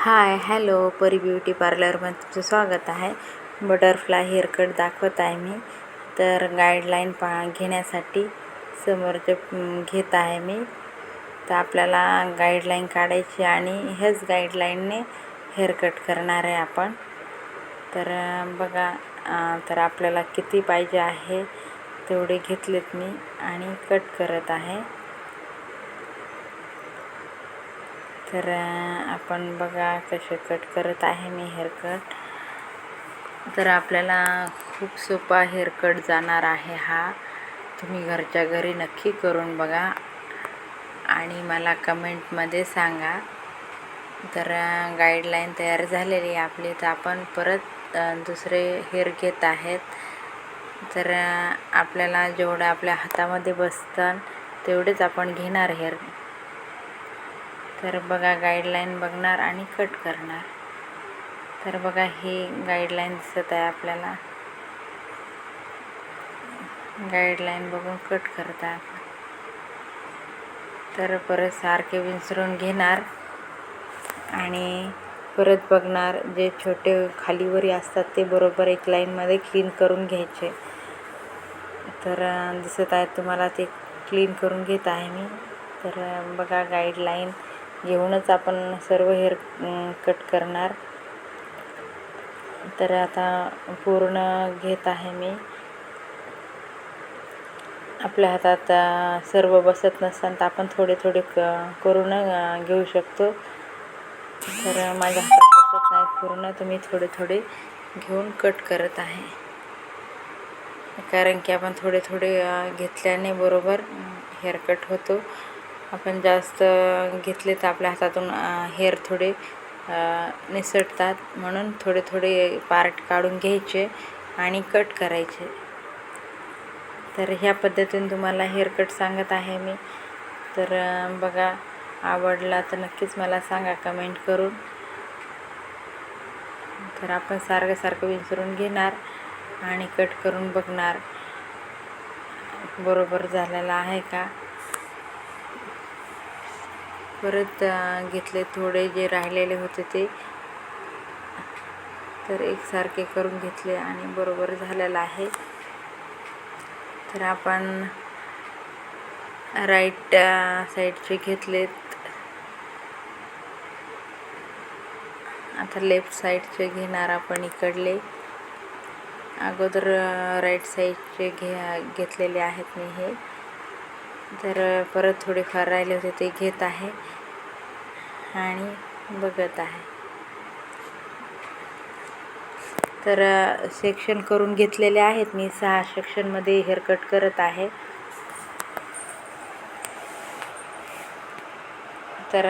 Hi hello परी beauty पार्लरमध्ये तुमचं स्वागत आहे. बटरफ्लाय हेअरकट दाखवत आहे मी. तर गाईडलाईन घेण्यासाठी समोरचे घेत आहे मी. तर आपल्याला गाईडलाईन काढायची आणि ह्याच गाईडलाईनने हेअरकट करणार आहे आपण. तर बघा, तर आपल्याला किती पाहिजे आहे तेवढे घेतलेत मी आणि कट करत आहे. तर आपण बघा कसे कट करत आहे मी हेअरकट. तर आपल्याला खूप सोपा हेअरकट जाणार आहे हा. तुम्ही घरच्या घरी नक्की करून बघा आणि मला कमेंटमध्ये सांगा. तर गाईडलाईन तयार झालेली आहे आपली. तर आपण परत दुसरे हेअर घेत आहेत. तर आपल्याला जेवढं आपल्या हातामध्ये बसतं तेवढेच आपण घेणार हेअर. तर बघा, गाईडलाईन बघणार आणि कट करणार. तर बघा, ही गाईडलाईन दिसत आहे आपल्याला. गाईडलाईन बघून कट करत आहे. तर परत सारखे विंचरून घेणार आणि परत बघणार. जे छोटे खालीवरी असतात ते बरोबर एक लाईनमध्ये क्लीन करून घ्यायचे. तर दिसत आहे तुम्हाला, ते क्लीन करून घेत आहे मी. तर बघा, गाईडलाईन घेऊनच आपण सर्व हेअर कट करणार. तर आता पूर्ण घेत आहे मी. आपल्या हातात सर्व बसत नसताना तर आपण थोडे थोडे करून घेऊ शकतो. तर माझ्या हातात बसत नाहीत पूर्ण, तर मी थोडे थोडे घेऊन कट करत आहे. कारण की आपण थोडे थोडे घेतल्याने बरोबर हेअरकट होतो. आपण जास्त घेतले तर आपल्या हातातून हेअर थोडे निसटतात. म्हणून थोडे थोडे पार्ट काढून घ्यायचे आणि कट करायचे. तर ह्या पद्धतीने तुम्हाला हेअरकट सांगत आहे मी. तर बघा, आवडला तर नक्कीच मला सांगा कमेंट करून. तर आपण सारखं विंचरून घेणार आणि कट करून बघणार बरोबर झालेला आहे का. परत घेतले थोडे जे राहिलेले होते ते, तर एकसारखे करून घेतले आणि बरोबर झालेला आहे. तर आपण राईट साईडचे घेतलेत. आता लेफ्ट साईडचे घेणार आपण इकडले. अगोदर राईट साईडचे घेतलेले आहेत मी हे. तर परत थोडेफार राहिले होते ते घेत आहे आणि बघत आहे. तर सेक्शन करून घेतलेले आहेत मी. 6 सेक्शनमध्ये हेअरकट करत आहे. तर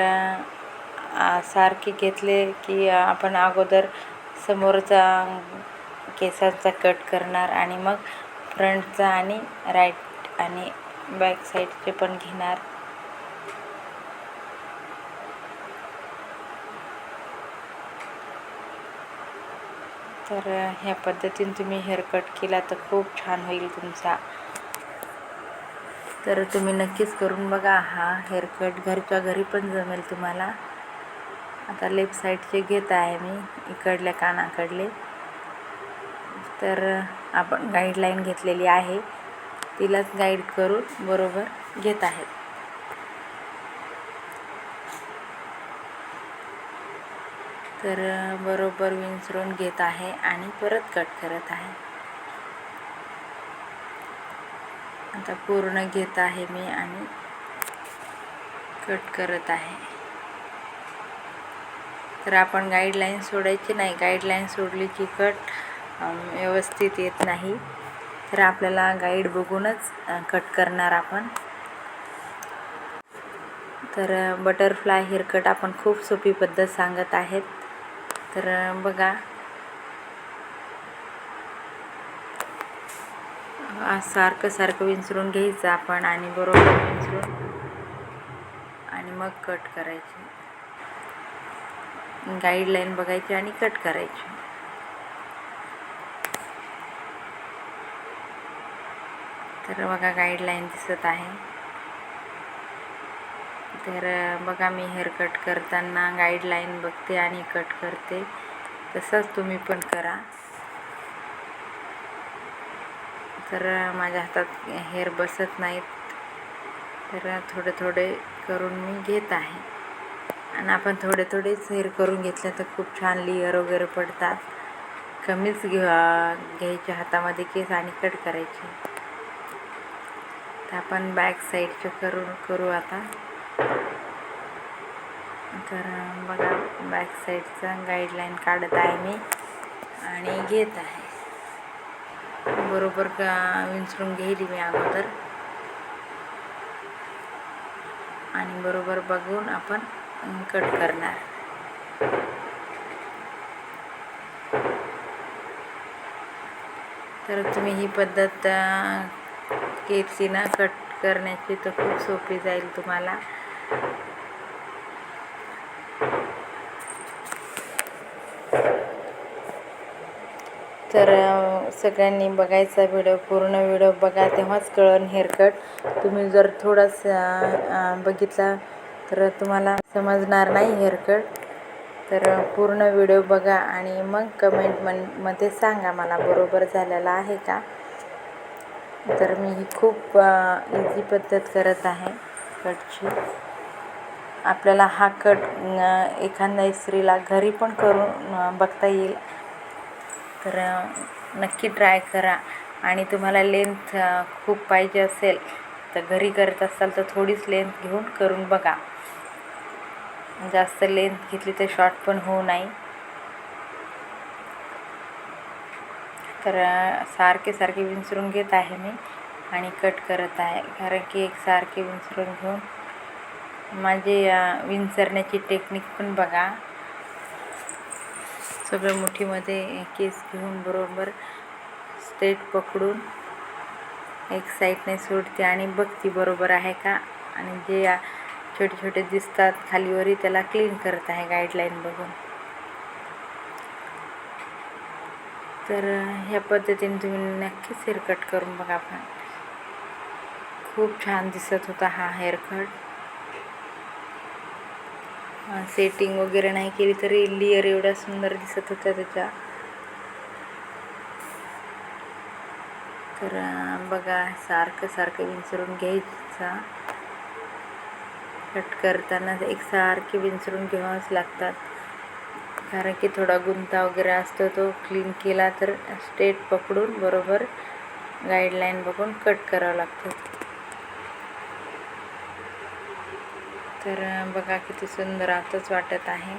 सारखे घेतले की आपण अगोदर समोरचा केसांचा कट करणार आणि मग फ्रंटचा आणि राईट आणि बॅक साईडचे पण घेणार. तर ह्या पद्धतीने तुम्ही हेअरकट केला तर खूप छान होईल तुमचा. तर तुम्ही नक्कीच करून बघा. हा हेअरकट घरच्या घरी पण जमेल तुम्हाला. आता लेफ्ट साईडचे घेत आहे मी, इकडल्या कानाकडले. तर आपण गाईडलाईन घेतलेली आहे, तिलाच गाईड करून बरोबर घेत आहेत. तर बरोबर विंचरून घेत आहे आणि परत कट करत आहे. आता पूर्ण घेत आहे मी आणि कट करत आहे. तर आपण गाईडलाईन सोडायची नाही. गाईडलाईन सोडली की कट व्यवस्थित येत नाही. तर आपल्याला गाईड बघूनच कट करणार आपण. तर बटरफ्लाय हेअरकट आपण खूप सोपी पद्धत सांगत आहेत. तर बघा, सारखं विंचरून घ्यायचं आपण आणि बरोबर विंचरून आणि मग कट करायची. गाईडलाईन बघायची आणि कट करायची. तर बघा, गाईडलाईन दिसत आहे. तर बघा मी हेअर कट करताना गाईडलाईन बघते आणि कट करते, तसंच तुम्ही पण करा. तर माझ्या हातात हेअर बसत नाहीत, तर थोडे थोडे करून मी घेत आहे. आणि आपण थोडे थोडेच हेअर करून घेतले तर खूप छान लेयर वगैरे पडतात. कमीच घ्यायचे हातामध्ये केस आणि कट करायचे. तर आपण बॅक साईडचे करू आता. तर बघा बॅक साईडचा गाईडलाईन काढत आहे मी आणि घेत आहे. बरोबर विंचरून घेईल मी अगोदर आणि बरोबर बघून आपण कट करणार. तर तुम्ही ही पद्धत केसची ना कट करण्याची तर खूप सोपी जाईल तुम्हाला. तर सगळ्यांनी बघायचा व्हिडिओ, पूर्ण व्हिडिओ बघा, तेव्हाच कळन हेअरकट. तुम्ही जर थोडासा बघितला तर तुम्हाला समजणार नाही हेअरकट. तर पूर्ण व्हिडिओ बघा आणि मग कमेंटमध्ये सांगा मला बरोबर झालेला आहे का. तर मी ही खूप इझी पद्धत करत आहे कटची. आपल्याला हा कट एखाद्या स्त्रीला घरी पण करून बघता येईल. तर नक्की ट्राय करा. आणि तुम्हाला लेंथ खूप पाहिजे असेल तर घरी करत असाल तर थोडीच लेंथ घेऊन करून बघा. जास्त लेंथ घेतली तर शॉर्ट पण होऊ नाही. तर सारखे विंचरून घेत आहे मी आणि कट करत आहे, कारण की एकसारखे विंचरून घेऊन माझी विंचरण्याची टेक्निक पण बघा. सगळं मुठीमध्ये केस घेऊन बरोबर स्ट्रेट पकडून एक साईडने सोडते आणि बघते बरोबर आहे का. आणि जे छोटे छोटे दिसतात खालीवरी त्याला क्लीन करत आहे गाईडलाईन बघून. तर ह्या पद्धतीने तुम्ही नक्कीच हेअर कट करून बघा. पण खूप छान दिसत होता हा हेअर कट. सेटिंग वगैरे नाही केली तरी लेयर एवढा सुंदर दिसत होता त्याच्या. तर बघा सारखं विंचरून घ्यायचा. कट करताना एकसारखे विंचरून घ्यावंच लागतात, कारण की थोडा गुंता वगैरे असतो. तो क्लीन केला तर स्ट्रेट पकडून बरोबर गाईडलाईन बघून कट करावं लागतं. तर बघा किती सुंदर आताच वाटत आहे.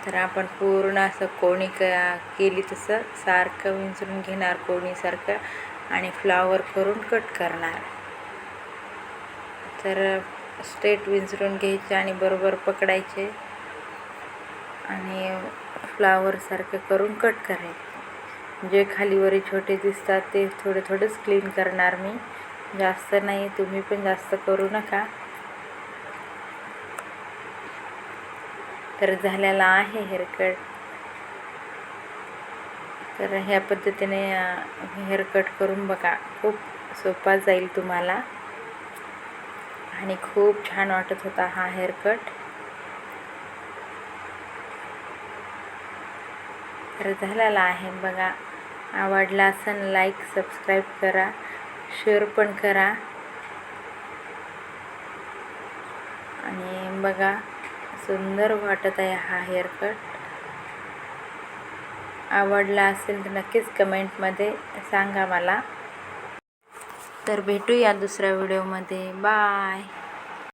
तर आपण पूर्ण असं कोणी केली तसं सारखं विंचरून घेणार कोणीसारखं आणि फ्लावर करून कट करणार. तर स्ट्रेट विंचरून घ्यायचे आणि बरोबर पकडायचे आणि फ्लावरसारखं करून कट करायचे. जे खालीवरी छोटे दिसतात ते थोडेच क्लीन करणार मी, जास्त नाही. तुम्ही पण जास्त करू नका. तर झालेला आहे हेअरकट. तर ह्या पद्धतीने हेअरकट करून बघा, खूप सोपा जाईल तुम्हाला आणि खूप छान वाटत होता हा हेअरकट. तर झालेला आहे बघा. आवडला असेल लाईक सबस्क्राईब करा, शेअर पण करा. आणि बघा सुंदर वाटत आहे हा हेअरकट. आवडला असेल तर नक्कीच कमेंटमध्ये सांगा मला. तर भेटूया दुसऱ्या व्हिडिओमध्ये. बाय.